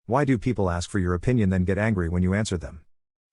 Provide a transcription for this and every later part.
Why do people ask for your opinion then get angry when you answer them?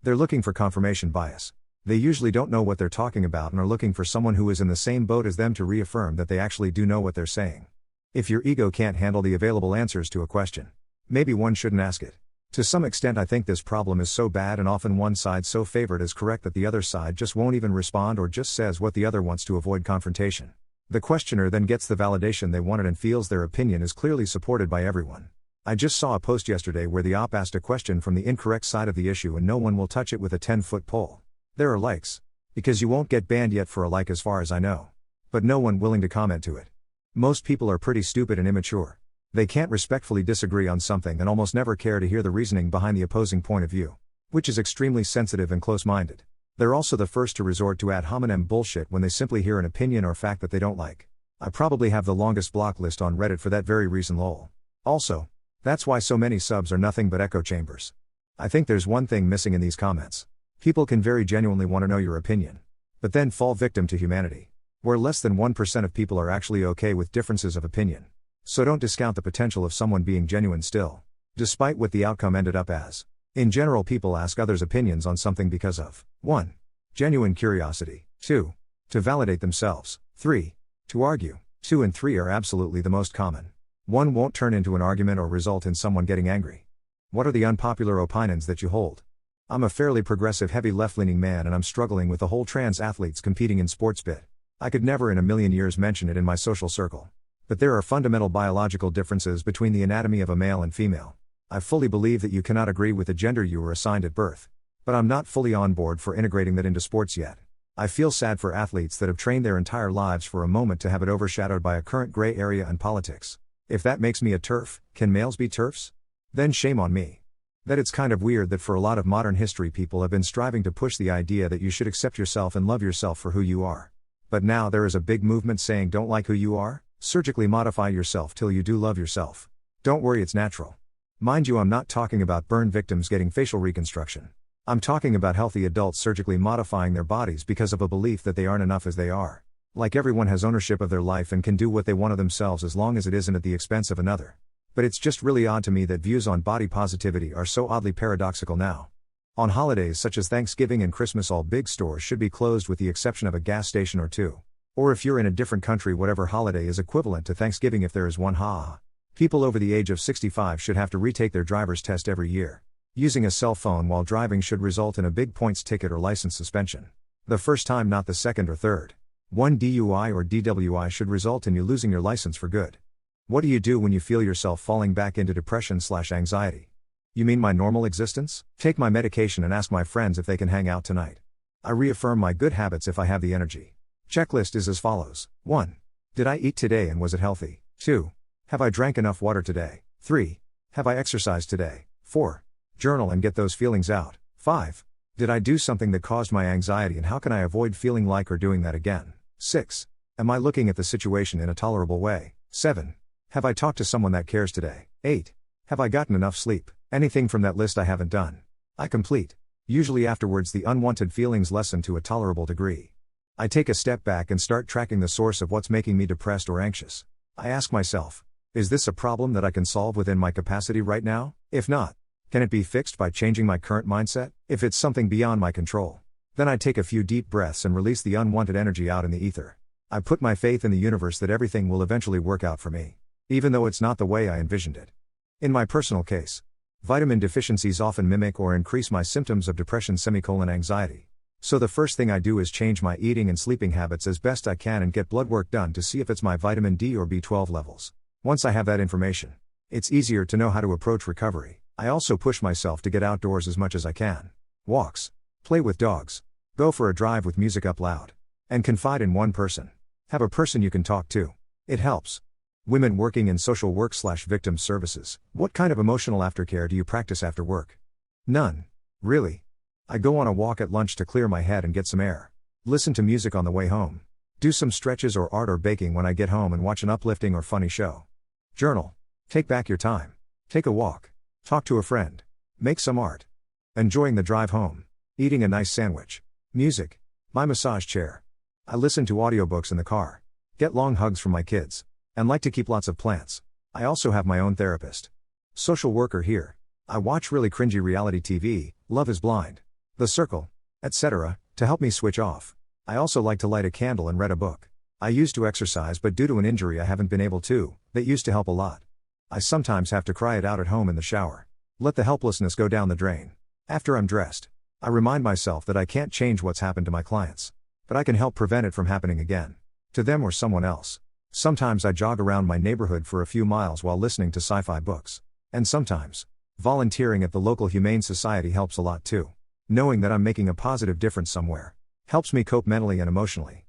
They're looking for confirmation bias. They usually don't know what they're talking about and are looking for someone who is in the same boat as them to reaffirm that they actually do know what they're saying. If your ego can't handle the available answers to a question, maybe one shouldn't ask it. To some extent, I think this problem is so bad and often one side so favored as correct that the other side just won't even respond or just says what the other wants to avoid confrontation. The questioner then gets the validation they wanted and feels their opinion is clearly supported by everyone. I just saw a post yesterday where the op asked a question from the incorrect side of the issue and no one will touch it with a 10-foot pole. There are likes. Because you won't get banned yet for a like as far as I know. But no one willing to comment to it. Most people are pretty stupid and immature. They can't respectfully disagree on something and almost never care to hear the reasoning behind the opposing point of view. Which is extremely sensitive and close-minded. They're also the first to resort to ad hominem bullshit when they simply hear an opinion or fact that they don't like. I probably have the longest block list on Reddit for that very reason, lol. Also, that's why so many subs are nothing but echo chambers. I think there's one thing missing in these comments. People can very genuinely want to know your opinion. But then fall victim to humanity. Where less than 1% of people are actually okay with differences of opinion. So don't discount the potential of someone being genuine still. Despite what the outcome ended up as. In general, people ask others' opinions on something because of 1. Genuine curiosity. 2. To validate themselves. 3. To argue. 2 and 3 are absolutely the most common. 1 won't turn into an argument or result in someone getting angry. What are the unpopular opinions that you hold? I'm a fairly progressive heavy left-leaning man and I'm struggling with the whole trans athletes competing in sports bit. I could never in a million years mention it in my social circle. But there are fundamental biological differences between the anatomy of a male and female. I fully believe that you cannot agree with the gender you were assigned at birth. But I'm not fully on board for integrating that into sports yet. I feel sad for athletes that have trained their entire lives for a moment to have it overshadowed by a current gray area in politics. If that makes me a TERF, can males be TERFs? Then shame on me. That it's kind of weird that for a lot of modern history people have been striving to push the idea that you should accept yourself and love yourself for who you are. But now there is a big movement saying don't like who you are? Surgically modify yourself till you do love yourself. Don't worry, it's natural. Mind you, I'm not talking about burn victims getting facial reconstruction. I'm talking about healthy adults surgically modifying their bodies because of a belief that they aren't enough as they are. Like everyone has ownership of their life and can do what they want of themselves as long as it isn't at the expense of another. But it's just really odd to me that views on body positivity are so oddly paradoxical now. On holidays such as Thanksgiving and Christmas, all big stores should be closed with the exception of a gas station or two. Or if you're in a different country, whatever holiday is equivalent to Thanksgiving if there is one, People over the age of 65 should have to retake their driver's test every year. Using a cell phone while driving should result in a big points ticket or license suspension. The first time, not the second or third. One DUI or DWI should result in you losing your license for good. What do you do when you feel yourself falling back into depression/anxiety? You mean my normal existence? Take my medication and ask my friends if they can hang out tonight. I reaffirm my good habits if I have the energy. Checklist is as follows. 1. Did I eat today and was it healthy? 2. Have I drank enough water today? 3. Have I exercised today? 4. Journal and get those feelings out. 5. Did I do something that caused my anxiety and how can I avoid feeling like or doing that again? 6. Am I looking at the situation in a tolerable way? 7. Have I talked to someone that cares today? 8. Have I gotten enough sleep? Anything from that list I haven't done. I complete. Usually afterwards the unwanted feelings lessen to a tolerable degree. I take a step back and start tracking the source of what's making me depressed or anxious. I ask myself, is this a problem that I can solve within my capacity right now? If not, can it be fixed by changing my current mindset? If it's something beyond my control, then I take a few deep breaths and release the unwanted energy out in the ether. I put my faith in the universe that everything will eventually work out for me, even though it's not the way I envisioned it. In my personal case, vitamin deficiencies often mimic or increase my symptoms of depression/anxiety. So the first thing I do is change my eating and sleeping habits as best I can and get blood work done to see if it's my vitamin D or B12 levels. Once I have that information, it's easier to know how to approach recovery. I also push myself to get outdoors as much as I can. Walks, play with dogs, go for a drive with music up loud, and confide in one person. Have a person you can talk to. It helps. Women working in social work/victim services, what kind of emotional aftercare do you practice after work? None. Really? I go on a walk at lunch to clear my head and get some air. Listen to music on the way home. Do some stretches or art or baking when I get home and watch an uplifting or funny show. Journal. Take back your time. Take a walk. Talk to a friend. Make some art. Enjoying the drive home. Eating a nice sandwich. Music. My massage chair. I listen to audiobooks in the car. Get long hugs from my kids. And like to keep lots of plants. I also have my own therapist. Social worker here. I watch really cringy reality TV, Love is Blind, The Circle, etc., to help me switch off. I also like to light a candle and read a book. I used to exercise, but due to an injury I haven't been able to. That used to help a lot. I sometimes have to cry it out at home in the shower. Let the helplessness go down the drain. After I'm dressed, I remind myself that I can't change what's happened to my clients, but I can help prevent it from happening again, to them or someone else. Sometimes I jog around my neighborhood for a few miles while listening to sci-fi books. And sometimes, volunteering at the local humane society helps a lot too. Knowing that I'm making a positive difference somewhere helps me cope mentally and emotionally.